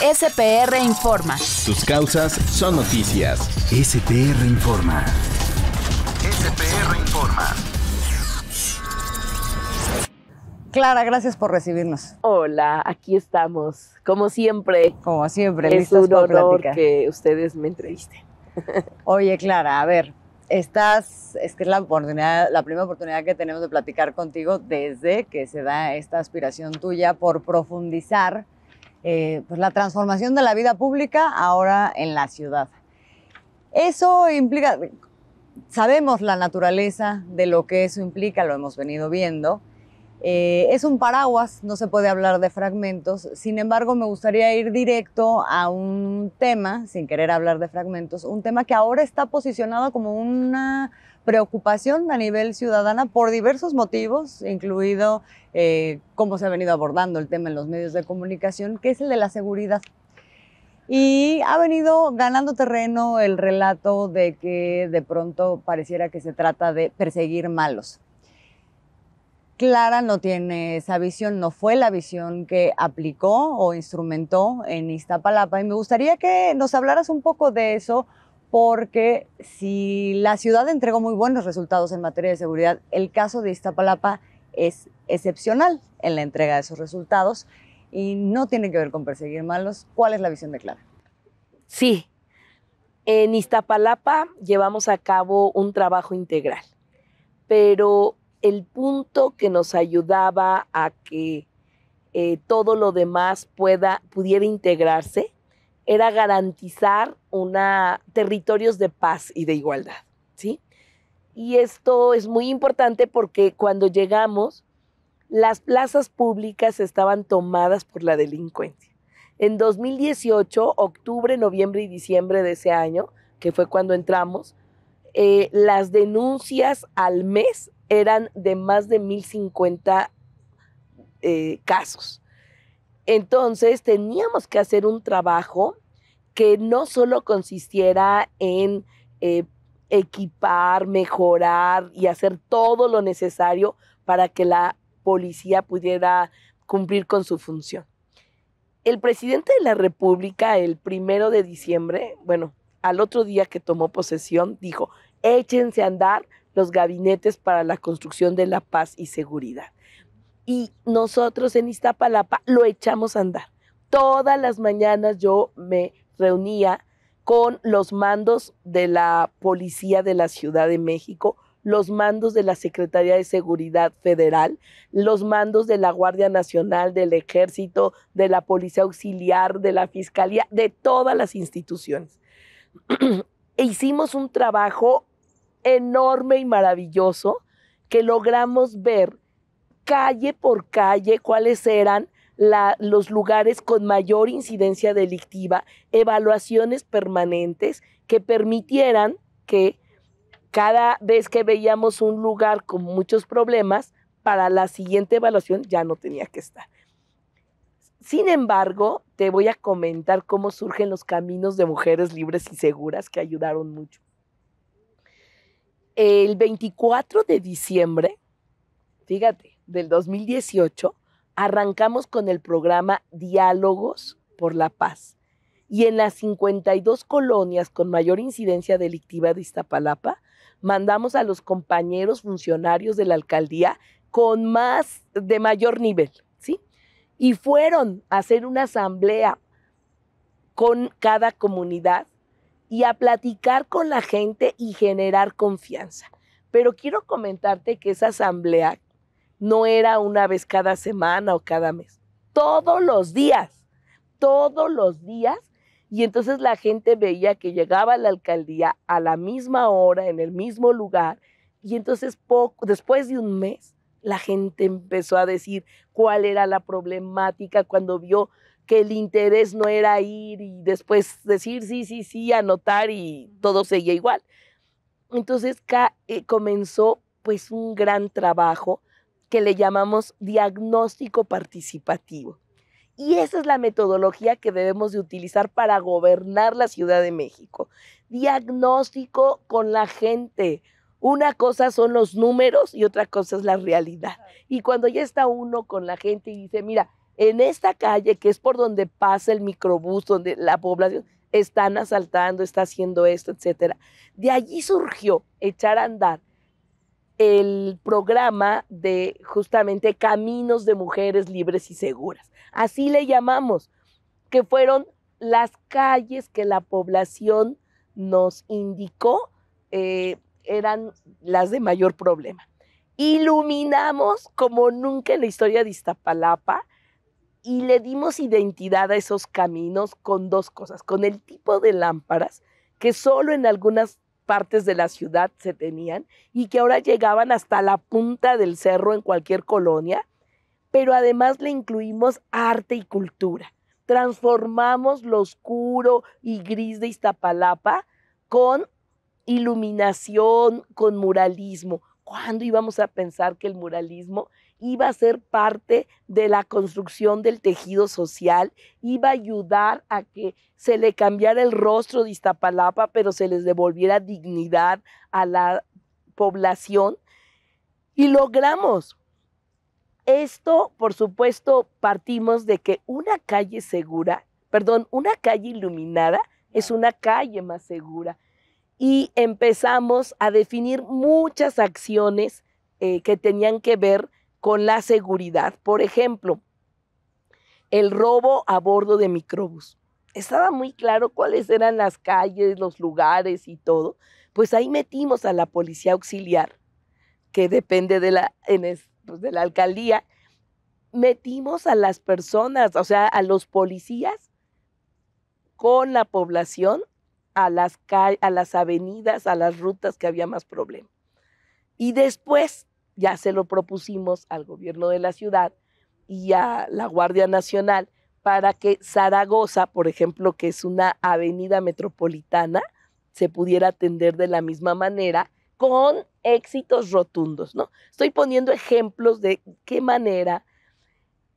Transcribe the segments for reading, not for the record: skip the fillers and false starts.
SPR Informa. Tus causas son noticias. SPR Informa. SPR Informa. Clara, gracias por recibirnos. Hola, aquí estamos, como siempre. Como siempre, es listas un para honor platicar. que ustedes me entrevisten. Oye, Clara, a ver, es que es la primera oportunidad que tenemos de platicar contigo desde que se da esta aspiración tuya por profundizar pues la transformación de la vida pública ahora en la ciudad. Eso implica, sabemos la naturaleza de lo que eso implica, lo hemos venido viendo. Es un paraguas, no se puede hablar de fragmentos. Sin embargo, me gustaría ir directo a un tema, sin querer hablar de fragmentos, un tema que ahora está posicionado como una preocupación a nivel ciudadana por diversos motivos, incluido cómo se ha venido abordando el tema en los medios de comunicación, que es el de la seguridad. Y ha venido ganando terreno el relato de que de pronto pareciera que se trata de perseguir malos. Clara no tiene esa visión, no fue la visión que aplicó o instrumentó en Iztapalapa, y me gustaría que nos hablaras un poco de eso, porque si la ciudad entregó muy buenos resultados en materia de seguridad, el caso de Iztapalapa es excepcional en la entrega de esos resultados y no tiene que ver con perseguir malos. ¿Cuál es la visión de Clara? Sí, en Iztapalapa llevamos a cabo un trabajo integral, pero el punto que nos ayudaba a que todo lo demás pudiera integrarse era garantizar territorios de paz y de igualdad, ¿sí? Y esto es muy importante porque cuando llegamos, las plazas públicas estaban tomadas por la delincuencia. En 2018, octubre, noviembre y diciembre de ese año, que fue cuando entramos, las denuncias al mes eran de más de 1,050 casos. Entonces teníamos que hacer un trabajo que no solo consistiera en equipar, mejorar y hacer todo lo necesario para que la policía pudiera cumplir con su función. El presidente de la República, el 1 de diciembre, al otro día que tomó posesión, dijo: échense a andar los gabinetes para la construcción de la paz y seguridad. Y nosotros en Iztapalapa lo echamos a andar. Todas las mañanas yo me reunía con los mandos de la Policía de la Ciudad de México, los mandos de la Secretaría de Seguridad Federal, los mandos de la Guardia Nacional, del Ejército, de la Policía Auxiliar, de la Fiscalía, de todas las instituciones. E hicimos un trabajo enorme y maravilloso que logramos ver calle por calle cuáles eran los lugares con mayor incidencia delictiva, evaluaciones permanentes que permitieran que cada vez que veíamos un lugar con muchos problemas, para la siguiente evaluación ya no tenía que estar. Sin embargo, te voy a comentar cómo surgen los caminos de mujeres libres y seguras que ayudaron mucho. El 24 de diciembre, fíjate, del 2018, arrancamos con el programa Diálogos por la Paz. Y en las 52 colonias con mayor incidencia delictiva de Iztapalapa, mandamos a los compañeros funcionarios de la alcaldía de mayor nivel, ¿sí? Y fueron a hacer una asamblea con cada comunidad y a platicar con la gente y generar confianza. Pero quiero comentarte que esa asamblea no era una vez cada semana o cada mes, todos los días, y entonces la gente veía que llegaba a la alcaldía a la misma hora, en el mismo lugar, y entonces después de un mes, la gente empezó a decir cuál era la problemática cuando vio que el interés no era ir y después decir sí, anotar y todo seguía igual. Entonces comenzó pues un gran trabajo que le llamamos diagnóstico participativo. Y esa es la metodología que debemos de utilizar para gobernar la Ciudad de México. Diagnóstico con la gente. Una cosa son los números y otra cosa es la realidad. Y cuando ya está uno con la gente y dice, mira, en esta calle, que es por donde pasa el microbús, donde la población están asaltando, está haciendo esto, etcétera. De allí surgió echar a andar el programa de justamente Caminos de Mujeres Libres y Seguras. Así le llamamos, que fueron las calles que la población nos indicó eran las de mayor problema. Iluminamos como nunca en la historia de Iztapalapa y le dimos identidad a esos caminos con dos cosas, con el tipo de lámparas que solo en algunas partes de la ciudad se tenían y que ahora llegaban hasta la punta del cerro en cualquier colonia, pero además le incluimos arte y cultura. Transformamos lo oscuro y gris de Iztapalapa con iluminación, con muralismo. ¿Cuándo íbamos a pensar que el muralismo iba a ser parte de la construcción del tejido social, iba a ayudar a que se le cambiara el rostro de Iztapalapa, pero se les devolviera dignidad a la población? Y logramos. Esto, por supuesto, partimos de que una calle iluminada es una calle más segura. Y empezamos a definir muchas acciones que tenían que ver con la seguridad. Por ejemplo, el robo a bordo de microbús. Estaba muy claro cuáles eran las calles, los lugares y todo. Pues ahí metimos a la policía auxiliar, que depende de la alcaldía. Metimos a las personas, o sea, a los policías con la población a las avenidas, a las rutas que había más problema. Y después ya se lo propusimos al gobierno de la ciudad y a la Guardia Nacional para que Zaragoza, por ejemplo, que es una avenida metropolitana, se pudiera atender de la misma manera con éxitos rotundos, ¿no? Estoy poniendo ejemplos de qué manera.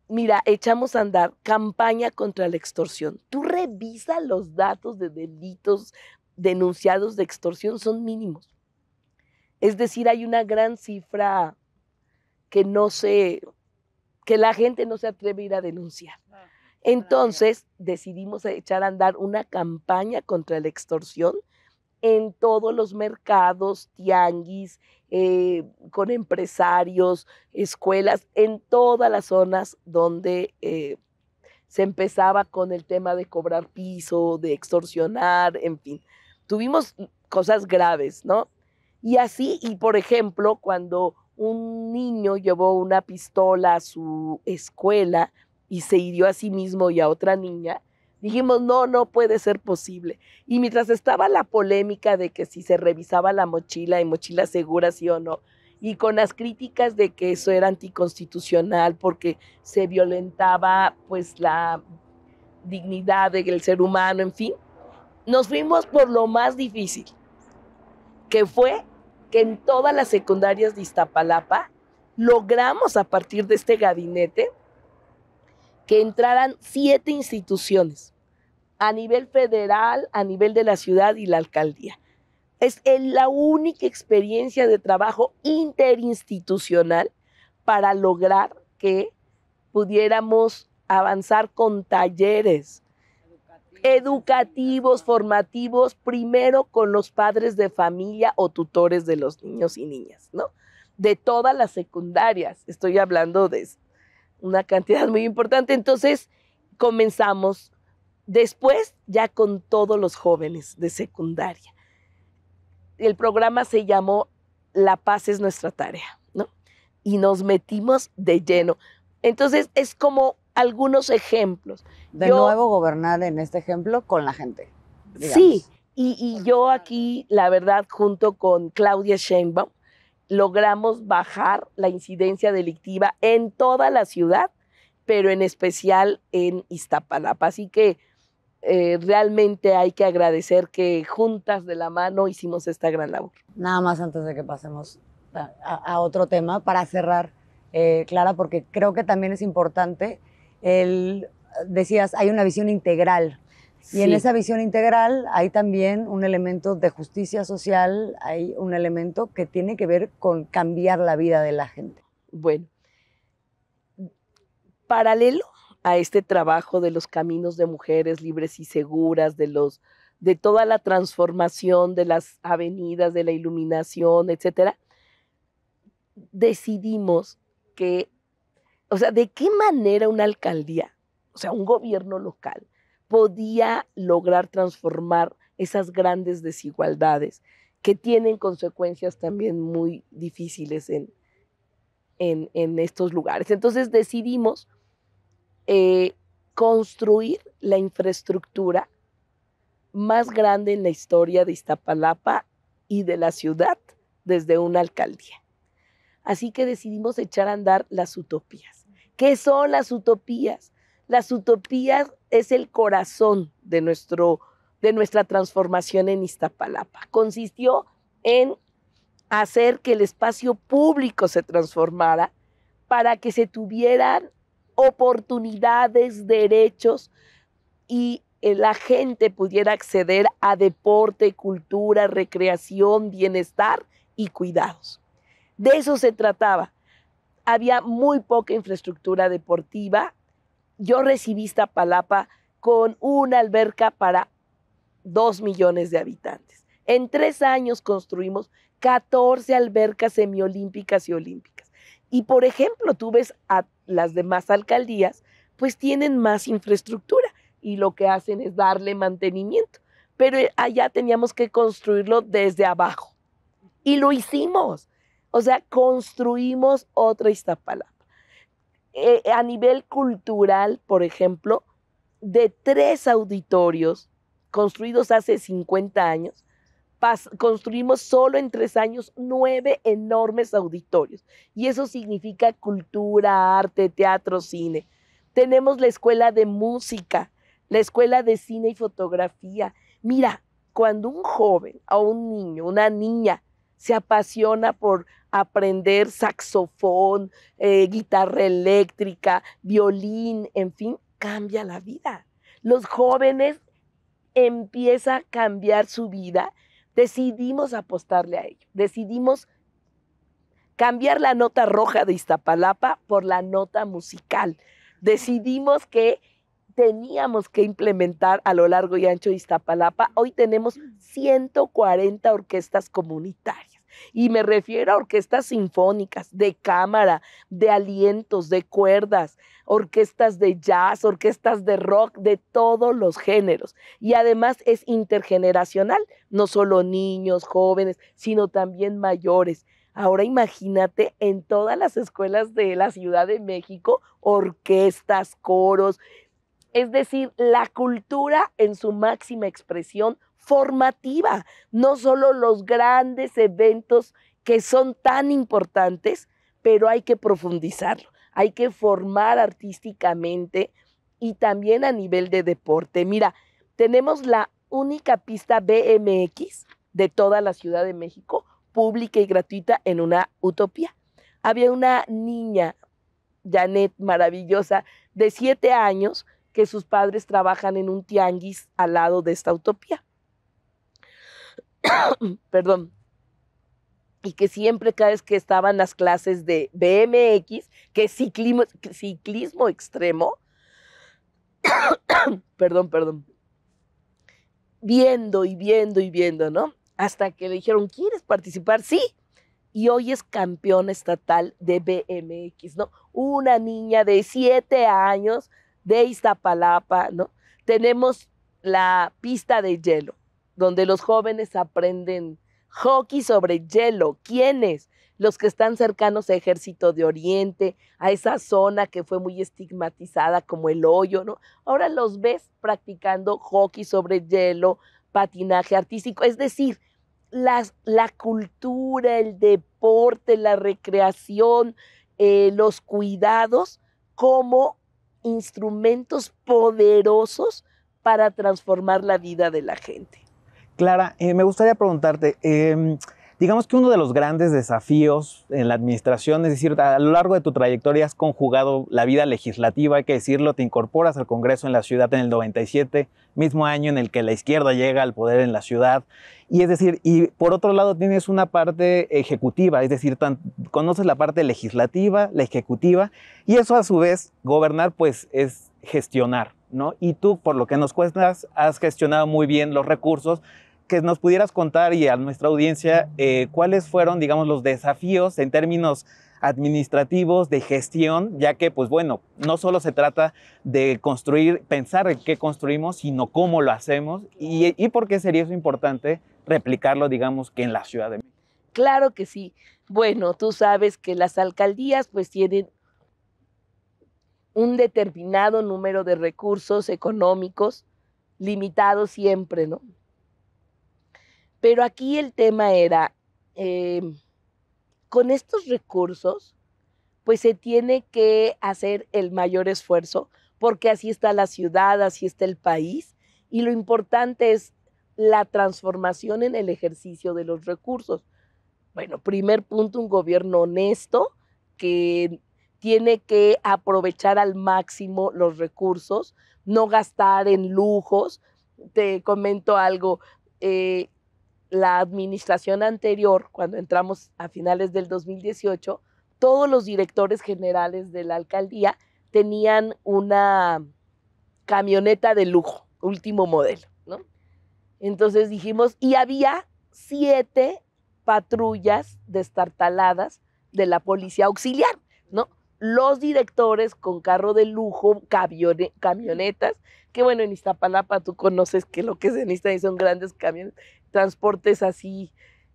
Mira, echamos a andar campaña contra la extorsión. Tú revisa los datos de delitos denunciados de extorsión, son mínimos. Es decir, hay una gran cifra que la gente no se atreve a ir a denunciar. Entonces, decidimos echar a andar una campaña contra la extorsión en todos los mercados, tianguis, con empresarios, escuelas, en todas las zonas donde se empezaba con el tema de cobrar piso, de extorsionar, en fin. Tuvimos cosas graves, ¿no? Y así, y por ejemplo, cuando un niño llevó una pistola a su escuela y se hirió a sí mismo y a otra niña, dijimos, no puede ser posible. Y mientras estaba la polémica de que si se revisaba la mochila y mochila segura, sí o no, y con las críticas de que eso era anticonstitucional porque se violentaba pues la dignidad del ser humano, en fin, nos fuimos por lo más difícil, que fue que en todas las secundarias de Iztapalapa logramos a partir de este gabinete que entraran 7 instituciones a nivel federal, a nivel de la ciudad y la alcaldía. Es la única experiencia de trabajo interinstitucional para lograr que pudiéramos avanzar con talleres educativos, formativos, primero con los padres de familia o tutores de los niños y niñas, ¿no? De todas las secundarias, estoy hablando de una cantidad muy importante. Entonces comenzamos después ya con todos los jóvenes de secundaria. El programa se llamó La Paz es nuestra tarea, ¿no? Y nos metimos de lleno. Entonces es como algunos ejemplos. De nuevo gobernar en este ejemplo con la gente. Digamos. Sí, y yo aquí, la verdad, junto con Claudia Sheinbaum, logramos bajar la incidencia delictiva en toda la ciudad, pero en especial en Iztapalapa. Así que realmente hay que agradecer que juntas de la mano hicimos esta gran labor. Nada más antes de que pasemos a otro tema, para cerrar, Clara, porque creo que también es importante, decías, hay una visión integral. Y en esa visión integral hay también un elemento de justicia social, hay un elemento que tiene que ver con cambiar la vida de la gente. Bueno, paralelo a este trabajo de los caminos de mujeres libres y seguras, de toda la transformación de las avenidas, de la iluminación, etcétera, decidimos que, o sea, de qué manera una alcaldía, o sea, un gobierno local, podía lograr transformar esas grandes desigualdades que tienen consecuencias también muy difíciles en estos lugares. Entonces decidimos construir la infraestructura más grande en la historia de Iztapalapa y de la ciudad desde una alcaldía. Así que decidimos echar a andar las utopías. ¿Qué son las utopías? Las utopías es el corazón de nuestra transformación en Iztapalapa. Consistió en hacer que el espacio público se transformara para que se tuvieran oportunidades, derechos y la gente pudiera acceder a deporte, cultura, recreación, bienestar y cuidados. De eso se trataba. Había muy poca infraestructura deportiva. Yo recibí Iztapalapa con una alberca para 2 millones de habitantes. En 3 años construimos 14 albercas semiolímpicas y olímpicas. Y, por ejemplo, tú ves a las demás alcaldías, pues tienen más infraestructura y lo que hacen es darle mantenimiento. Pero allá teníamos que construirlo desde abajo. Y lo hicimos. O sea, construimos otra Iztapalapa. A nivel cultural, por ejemplo, de 3 auditorios construidos hace 50 años, construimos solo en 3 años 9 enormes auditorios. Y eso significa cultura, arte, teatro, cine. Tenemos la escuela de música, la escuela de cine y fotografía. Mira, cuando un joven o un niño, una niña, se apasiona por aprender saxofón, guitarra eléctrica, violín, en fin, cambia la vida. Los jóvenes empiezan a cambiar su vida. Decidimos apostarle a ello. Decidimos cambiar la nota roja de Iztapalapa por la nota musical. Decidimos que teníamos que implementar a lo largo y ancho de Iztapalapa. Hoy tenemos 140 orquestas comunitarias. Y me refiero a orquestas sinfónicas, de cámara, de alientos, de cuerdas, orquestas de jazz, orquestas de rock, de todos los géneros. Y además es intergeneracional, no solo niños, jóvenes, sino también mayores. Ahora imagínate en todas las escuelas de la Ciudad de México, orquestas, coros, es decir, la cultura en su máxima expresión formativa, no solo los grandes eventos que son tan importantes, pero hay que profundizarlo, hay que formar artísticamente y también a nivel de deporte. Mira, tenemos la única pista BMX de toda la Ciudad de México, pública y gratuita en una utopía. Había una niña, Janet, maravillosa, de 7 años, que sus padres trabajan en un tianguis al lado de esta utopía. Perdón. Y que siempre, cada vez que estaban las clases de BMX, que es ciclismo extremo, perdón, viendo y viendo y viendo, ¿no? Hasta que le dijeron, ¿quieres participar? Sí. Y hoy es campeona estatal de BMX, ¿no? Una niña de 7 años de Iztapalapa, ¿no? Tenemos la pista de hielo, donde los jóvenes aprenden hockey sobre hielo. ¿Quiénes? Los que están cercanos a Ejército de Oriente, a esa zona que fue muy estigmatizada como el hoyo, ¿no? Ahora los ves practicando hockey sobre hielo, patinaje artístico, es decir, la cultura, el deporte, la recreación, los cuidados como instrumentos poderosos para transformar la vida de la gente. Clara, me gustaría preguntarte, digamos que uno de los grandes desafíos en la administración, es decir, a lo largo de tu trayectoria has conjugado la vida legislativa, hay que decirlo, te incorporas al Congreso en la ciudad en el 97, mismo año en el que la izquierda llega al poder en la ciudad, y es decir, y por otro lado tienes una parte ejecutiva, es decir, conoces la parte legislativa, la ejecutiva, y eso a su vez, gobernar pues es gestionar, ¿no? Y tú, por lo que nos cuentas, has gestionado muy bien los recursos. Que nos pudieras contar y a nuestra audiencia cuáles fueron, digamos, los desafíos en términos administrativos, de gestión, ya que, pues bueno, no solo se trata de construir, pensar en qué construimos, sino cómo lo hacemos y por qué sería eso importante replicarlo, digamos, que en la Ciudad de México. Claro que sí. Bueno, tú sabes que las alcaldías pues tienen un determinado número de recursos económicos, limitados siempre, ¿no? Pero aquí el tema era, con estos recursos, pues se tiene que hacer el mayor esfuerzo, porque así está la ciudad, así está el país, y lo importante es la transformación en el ejercicio de los recursos. Bueno, primer punto, un gobierno honesto que tiene que aprovechar al máximo los recursos, no gastar en lujos. Te comento algo, la administración anterior, cuando entramos a finales del 2018, todos los directores generales de la alcaldía tenían una camioneta de lujo, último modelo, ¿no? Entonces dijimos, y había 7 patrullas destartaladas de la policía auxiliar, ¿no? Los directores con carro de lujo, camionetas, que bueno, en Iztapalapa tú conoces que lo que se necesita son grandes camiones, transportes así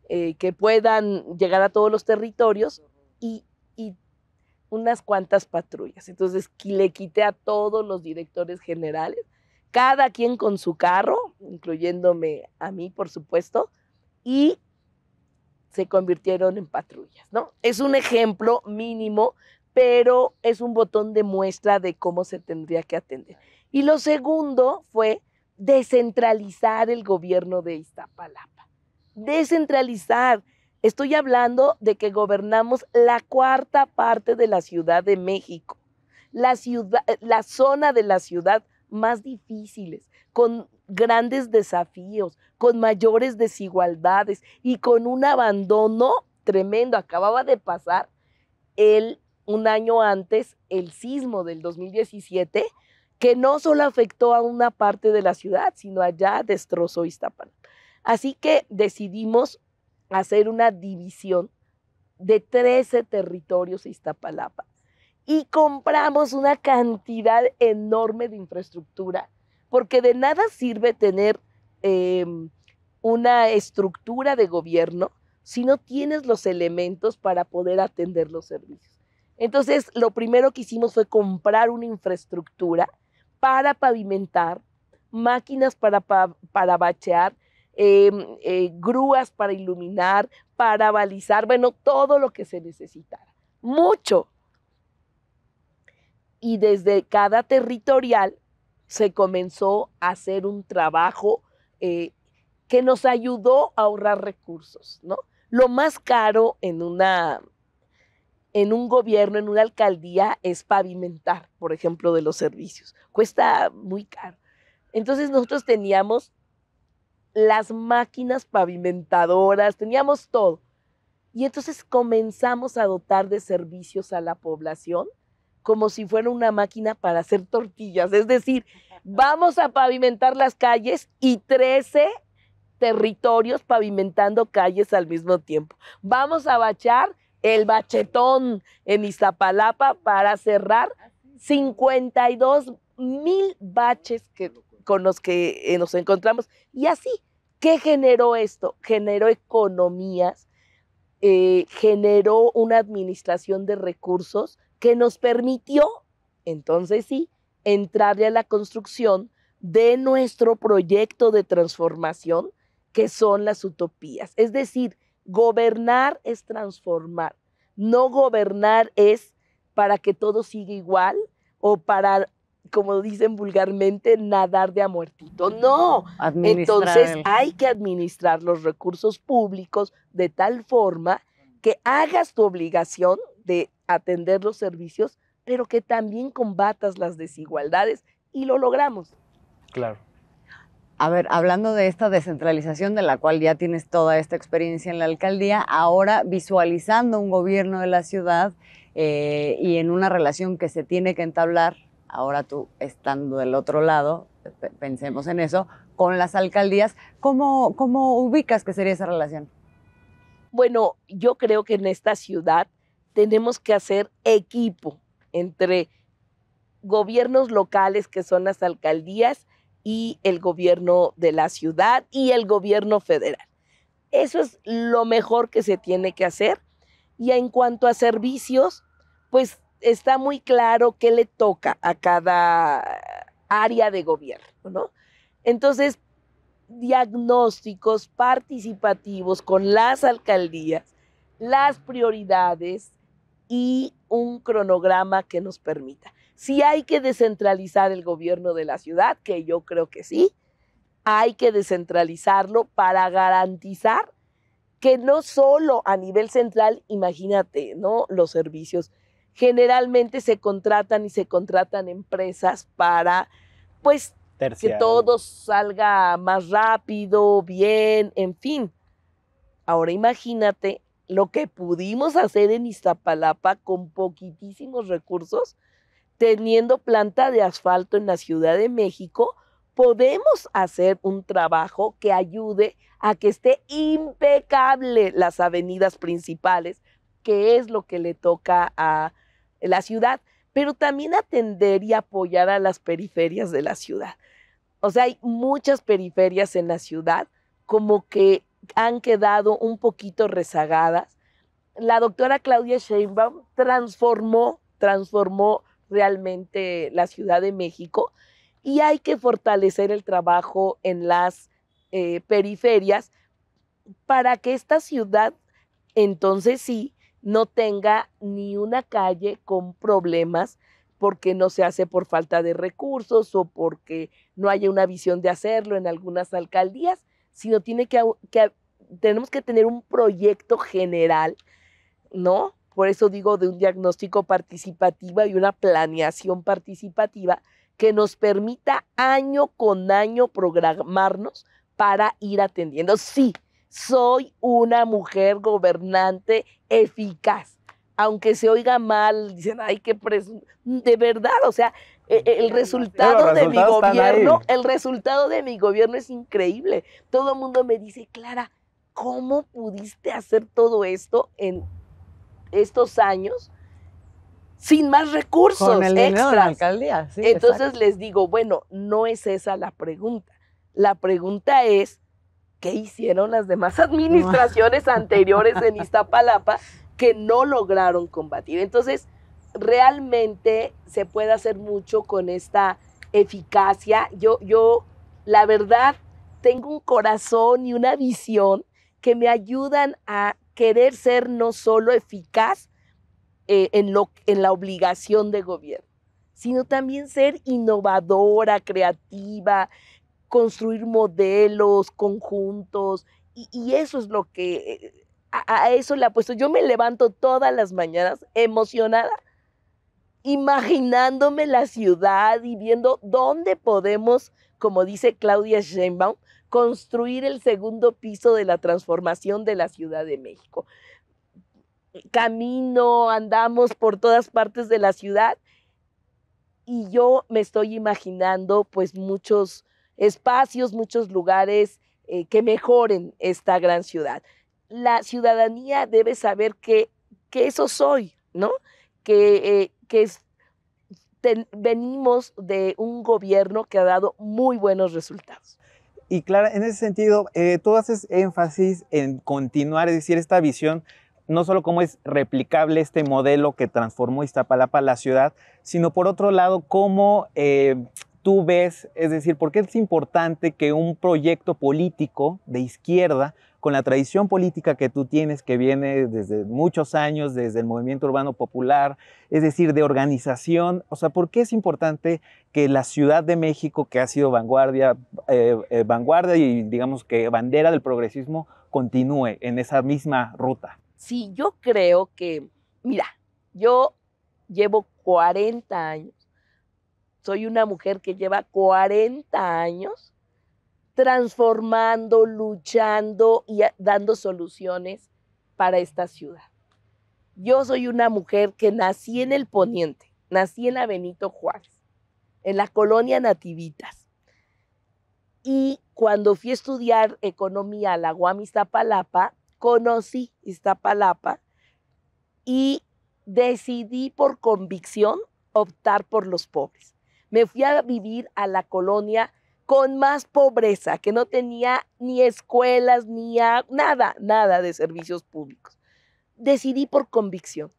que puedan llegar a todos los territorios y unas cuantas patrullas. Entonces le quité a todos los directores generales, cada quien con su carro, incluyéndome a mí, por supuesto, y se convirtieron en patrullas, ¿no? Es un ejemplo mínimo, pero es un botón de muestra de cómo se tendría que atender. Y lo segundo fue descentralizar el gobierno de Iztapalapa. Descentralizar. Estoy hablando de que gobernamos la 4ª parte de la Ciudad de México, la zona de la ciudad más difíciles, con grandes desafíos, con mayores desigualdades y con un abandono tremendo. Acababa de pasar un año antes el sismo del 2017, que no solo afectó a una parte de la ciudad, sino allá destrozó Iztapalapa. Así que decidimos hacer una división de 13 territorios de Iztapalapa y compramos una cantidad enorme de infraestructura, porque de nada sirve tener una estructura de gobierno si no tienes los elementos para poder atender los servicios. Entonces, lo primero que hicimos fue comprar una infraestructura para pavimentar, máquinas para bachear, grúas para iluminar, para balizar, bueno, todo lo que se necesitara. Mucho. Y desde cada territorial se comenzó a hacer un trabajo que nos ayudó a ahorrar recursos, ¿no? Lo más caro en un gobierno, en una alcaldía, es pavimentar, por ejemplo, de los servicios. Cuesta muy caro. Entonces nosotros teníamos las máquinas pavimentadoras, teníamos todo. Y entonces comenzamos a dotar de servicios a la población como si fuera una máquina para hacer tortillas. Es decir, vamos a pavimentar las calles y 13 territorios pavimentando calles al mismo tiempo. Vamos a bachear el bachetón en Iztapalapa para cerrar 52,000 baches con los que nos encontramos. Y así, ¿qué generó esto? Generó economías, generó una administración de recursos que nos permitió, entonces sí, entrarle a la construcción de nuestro proyecto de transformación, que son las utopías. Es decir, gobernar es transformar. No gobernar es para que todo siga igual o para, como dicen vulgarmente, nadar de a muertito. No. Entonces hay que administrar los recursos públicos de tal forma que hagas tu obligación de atender los servicios, pero que también combatas las desigualdades, y lo logramos. Claro. A ver, hablando de esta descentralización de la cual ya tienes toda esta experiencia en la alcaldía, ahora visualizando un gobierno de la ciudad y en una relación que se tiene que entablar ahora tú estando del otro lado, pensemos en eso, con las alcaldías, ¿cómo ubicas que sería esa relación? Bueno, yo creo que en esta ciudad tenemos que hacer equipo entre gobiernos locales, que son las alcaldías, y el gobierno de la ciudad y el gobierno federal. Eso es lo mejor que se tiene que hacer. Y en cuanto a servicios, pues está muy claro qué le toca a cada área de gobierno, ¿no? Entonces, diagnósticos participativos con las alcaldías, las prioridades y un cronograma que nos permita. Si hay que descentralizar el gobierno de la ciudad, que yo creo que sí, hay que descentralizarlo para garantizar que no solo a nivel central, imagínate, ¿no? Los servicios generalmente se contratan empresas para, pues, que todo salga más rápido, bien, en fin. Ahora imagínate lo que pudimos hacer en Iztapalapa con poquitísimos recursos, teniendo planta de asfalto en la Ciudad de México. Podemos hacer un trabajo que ayude a que esté impecable las avenidas principales, que es lo que le toca a la ciudad, pero también atender y apoyar a las periferias de la ciudad. O sea, hay muchas periferias en la ciudad como que han quedado un poquito rezagadas. La doctora Claudia Sheinbaum transformó realmente la Ciudad de México, y hay que fortalecer el trabajo en las periferias para que esta ciudad entonces sí no tenga ni una calle con problemas porque no se hace por falta de recursos o porque no haya una visión de hacerlo en algunas alcaldías, sino tenemos que tener un proyecto general, ¿no? Por eso digo de un diagnóstico participativo y una planeación participativa que nos permita año con año programarnos para ir atendiendo. Sí, soy una mujer gobernante eficaz. Aunque se oiga mal, dicen, ay, qué de verdad, o sea, el resultado de mi gobierno es increíble. Todo el mundo me dice, Clara, ¿cómo pudiste hacer todo esto en estos años sin más recursos con el dinero de la extras? alcaldía, sí, Entonces exacto. les digo, bueno, no es esa la pregunta. La pregunta es, ¿qué hicieron las demás administraciones anteriores en Iztapalapa que no lograron combatir? Entonces, realmente se puede hacer mucho con esta eficacia. Yo, la verdad, tengo un corazón y una visión que me ayudan a querer ser no solo eficaz en la obligación de gobierno, sino también ser innovadora, creativa, construir modelos conjuntos, y eso es lo que, a eso le apuesto. Yo me levanto todas las mañanas emocionada, imaginándome la ciudad y viendo dónde podemos, como dice Claudia Sheinbaum, construir el segundo piso de la transformación de la Ciudad de México. Andamos por todas partes de la ciudad y yo me estoy imaginando pues muchos espacios, muchos lugares que mejoren esta gran ciudad. La ciudadanía debe saber que eso soy, ¿no? Venimos de un gobierno que ha dado muy buenos resultados. Y Clara, en ese sentido, tú haces énfasis en continuar, es decir, esta visión, no solo cómo es replicable este modelo que transformó Iztapalapa la ciudad, sino por otro lado, cómo tú ves, es decir, por qué es importante que un proyecto político de izquierda, con la tradición política que tú tienes, que viene desde muchos años, desde el movimiento urbano popular, es decir, de organización, o sea, ¿por qué es importante que la Ciudad de México, que ha sido vanguardia y digamos que bandera del progresismo, continúe en esa misma ruta? Sí, yo creo que, mira, yo llevo 40 años, soy una mujer que lleva 40 años transformando, luchando y dando soluciones para esta ciudad. Yo soy una mujer que nací en el Poniente, nací en la Benito Juárez. en la colonia Nativitas. Y cuando fui a estudiar economía a la UAM Iztapalapa, conocí Iztapalapa y decidí por convicción optar por los pobres. Me fui a vivir a la colonia con más pobreza, que no tenía ni escuelas, ni nada de servicios públicos. Decidí por convicción.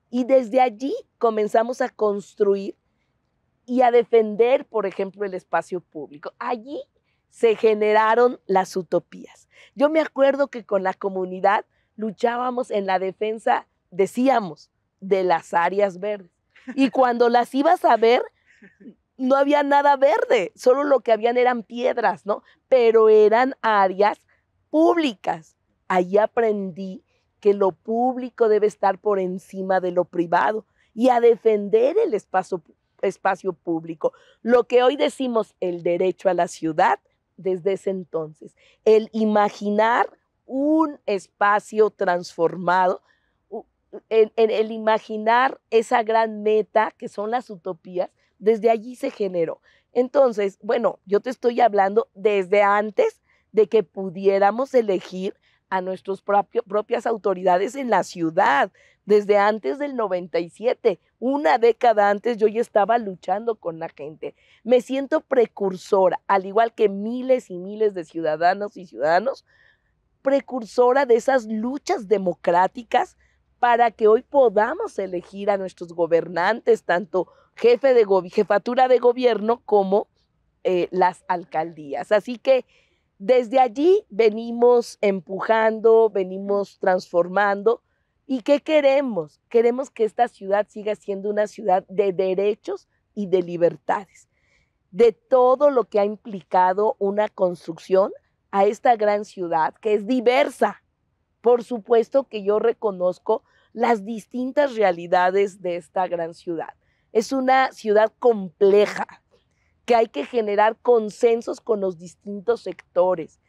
Y desde allí comenzamos a construir y a defender, por ejemplo, el espacio público. Allí se generaron las utopías. Yo me acuerdo que con la comunidad luchábamos en la defensa, decíamos, de las áreas verdes. Y cuando las ibas a ver, no había nada verde, solo lo que habían eran piedras, ¿no? Pero eran áreas públicas. Allí aprendí que lo público debe estar por encima de lo privado y a defender el espacio público. Lo que hoy decimos el derecho a la ciudad, desde ese entonces, el imaginar un espacio transformado, el imaginar esa gran meta que son las utopías, desde allí se generó. Entonces, bueno, yo te estoy hablando desde antes de que pudiéramos elegir a nuestras propias autoridades en la ciudad, desde antes del 97, una década antes yo ya estaba luchando con la gente. Me siento precursora, al igual que miles y miles de ciudadanos y ciudadanos, precursora de esas luchas democráticas para que hoy podamos elegir a nuestros gobernantes, tanto jefatura de gobierno como las alcaldías. Así que desde allí venimos empujando, venimos transformando. ¿Y qué queremos? Queremos que esta ciudad siga siendo una ciudad de derechos y de libertades, de todo lo que ha implicado una construcción a esta gran ciudad que es diversa. Por supuesto que yo reconozco las distintas realidades de esta gran ciudad. Es una ciudad compleja, que hay que generar consensos con los distintos sectores,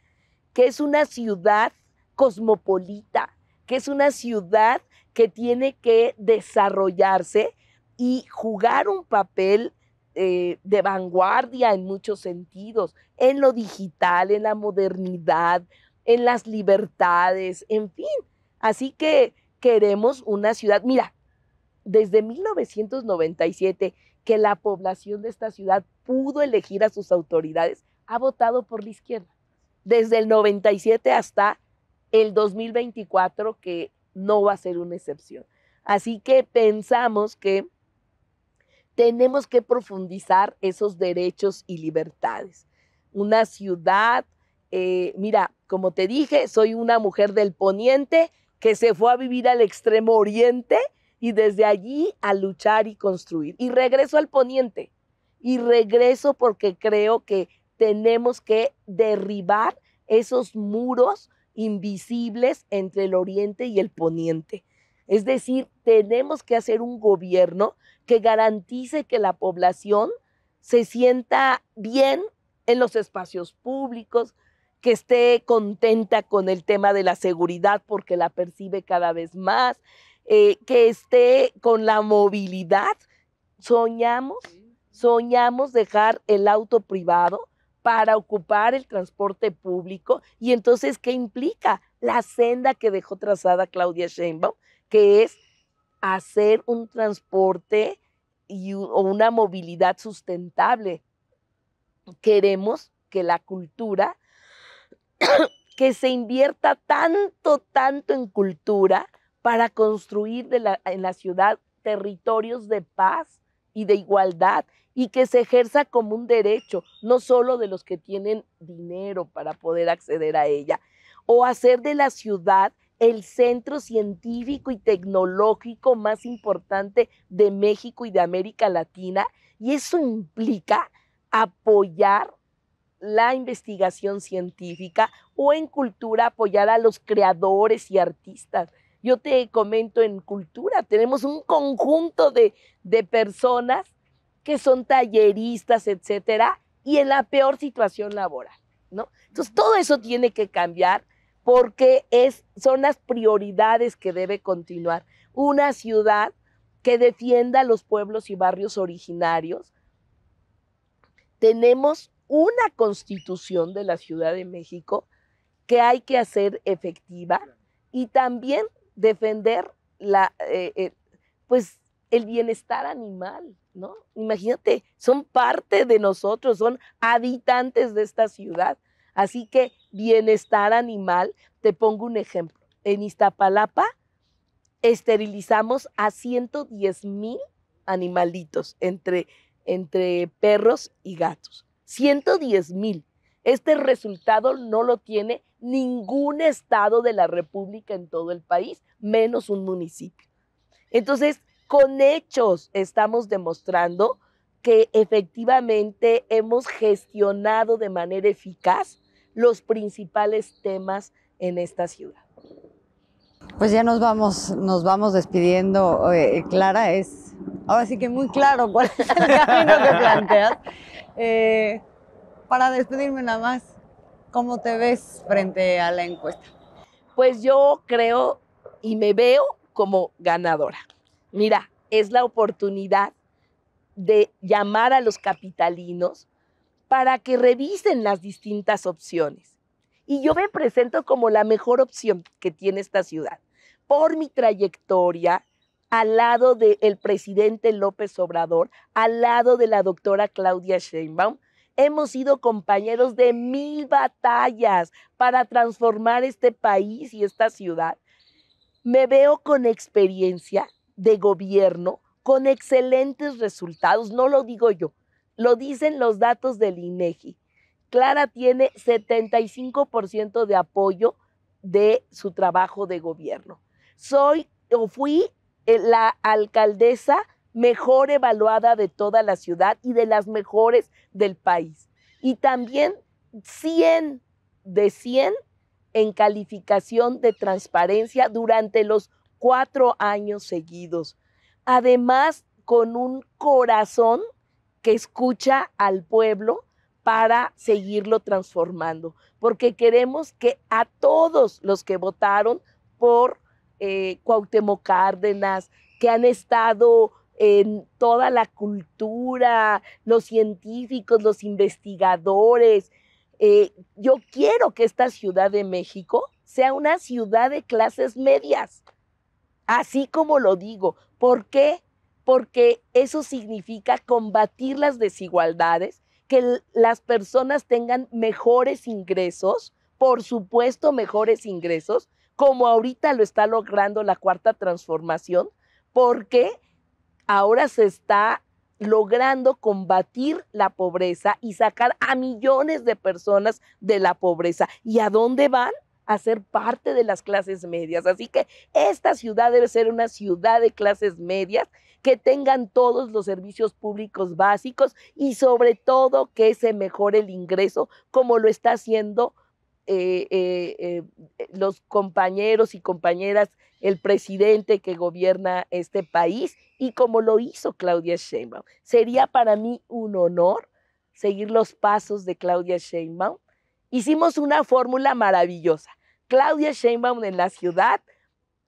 que es una ciudad cosmopolita, que es una ciudad que tiene que desarrollarse y jugar un papel de vanguardia en muchos sentidos, en lo digital, en la modernidad, en las libertades, en fin. Así que queremos una ciudad, mira, desde 1997 que la población de esta ciudad pudo elegir a sus autoridades, ha votado por la izquierda. Desde el 97 hasta el 2024, que no va a ser una excepción. Así que pensamos que tenemos que profundizar esos derechos y libertades. Una ciudad, mira, como te dije, soy una mujer del poniente que se fue a vivir al extremo oriente y desde allí a luchar y construir. Y regreso al poniente. Y regreso porque creo que tenemos que derribar esos muros invisibles entre el oriente y el poniente. Es decir, tenemos que hacer un gobierno que garantice que la población se sienta bien en los espacios públicos, que esté contenta con el tema de la seguridad porque la percibe cada vez más, que esté con la movilidad. Soñamos dejar el auto privado para ocupar el transporte público. Y entonces, ¿qué implica? La senda que dejó trazada Claudia Sheinbaum, que es hacer un transporte o una movilidad sustentable. Queremos que la cultura, que se invierta tanto en cultura para construir en la ciudad territorios de paz y de igualdad, y que se ejerza como un derecho, no solo de los que tienen dinero para poder acceder a ella, o hacer de la ciudad el centro científico y tecnológico más importante de México y de América Latina, y eso implica apoyar la investigación científica, o en cultura apoyar a los creadores y artistas. Yo te comento, en cultura tenemos un conjunto de personas que son talleristas, etcétera, y en la peor situación laboral, ¿no? Entonces, todo eso tiene que cambiar porque son las prioridades que debe continuar. Una ciudad que defienda a los pueblos y barrios originarios, tenemos una constitución de la Ciudad de México que hay que hacer efectiva y también defender pues el bienestar animal, ¿no? Imagínate, son parte de nosotros, son habitantes de esta ciudad. Así que bienestar animal, te pongo un ejemplo. En Iztapalapa esterilizamos a 110,000 animalitos entre perros y gatos. 110,000. Este resultado no lo tiene ningún estado de la República en todo el país, menos un municipio. Entonces, con hechos estamos demostrando que efectivamente hemos gestionado de manera eficaz los principales temas en esta ciudad. Pues ya nos vamos despidiendo, Clara. Es ahora sí que muy claro cuál es el camino que planteas. Para despedirme nada más, ¿cómo te ves frente a la encuesta? Pues yo creo y me veo como ganadora. Mira, es la oportunidad de llamar a los capitalinos para que revisen las distintas opciones. Y yo me presento como la mejor opción que tiene esta ciudad. Por mi trayectoria, al lado del presidente López Obrador, al lado de la doctora Claudia Sheinbaum, hemos sido compañeros de 1000 batallas para transformar este país y esta ciudad. Me veo con experiencia de gobierno, con excelentes resultados, no lo digo yo, lo dicen los datos del INEGI. Clara tiene 75% de apoyo de su trabajo de gobierno. Fui la alcaldesa mejor evaluada de toda la ciudad y de las mejores del país. Y también 100 de 100 en calificación de transparencia durante los 4 años seguidos. Además, con un corazón que escucha al pueblo para seguirlo transformando, porque queremos que a todos los que votaron por Cuauhtémoc Cárdenas, que han estado en toda la cultura, los científicos, los investigadores, yo quiero que esta Ciudad de México sea una ciudad de clases medias, así como lo digo. ¿Por qué? Porque eso significa combatir las desigualdades, que las personas tengan mejores ingresos, por supuesto mejores ingresos, como ahorita lo está logrando la Cuarta Transformación, porque ahora se está logrando combatir la pobreza y sacar a millones de personas de la pobreza. ¿Y a dónde van? A ser parte de las clases medias. Así que esta ciudad debe ser una ciudad de clases medias, que tengan todos los servicios públicos básicos y sobre todo que se mejore el ingreso, como lo está haciendo los compañeros y compañeras, el presidente que gobierna este país y como lo hizo Claudia Sheinbaum. Sería para mí un honor seguir los pasos de Claudia Sheinbaum. Hicimos una fórmula maravillosa. Claudia Sheinbaum en la ciudad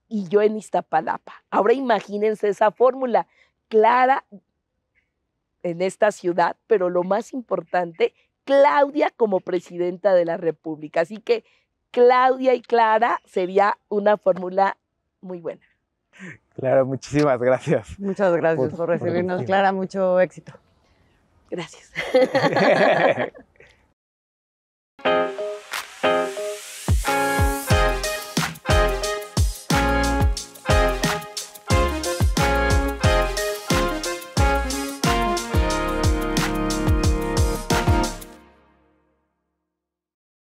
y yo en Iztapalapa. Ahora imagínense esa fórmula. Clara en esta ciudad, pero lo más importante, Claudia como presidenta de la República. Así que Claudia y Clara sería una fórmula muy buena. Clara, muchísimas gracias. Muchas gracias por recibirnos, Clara. Mucho éxito. Gracias.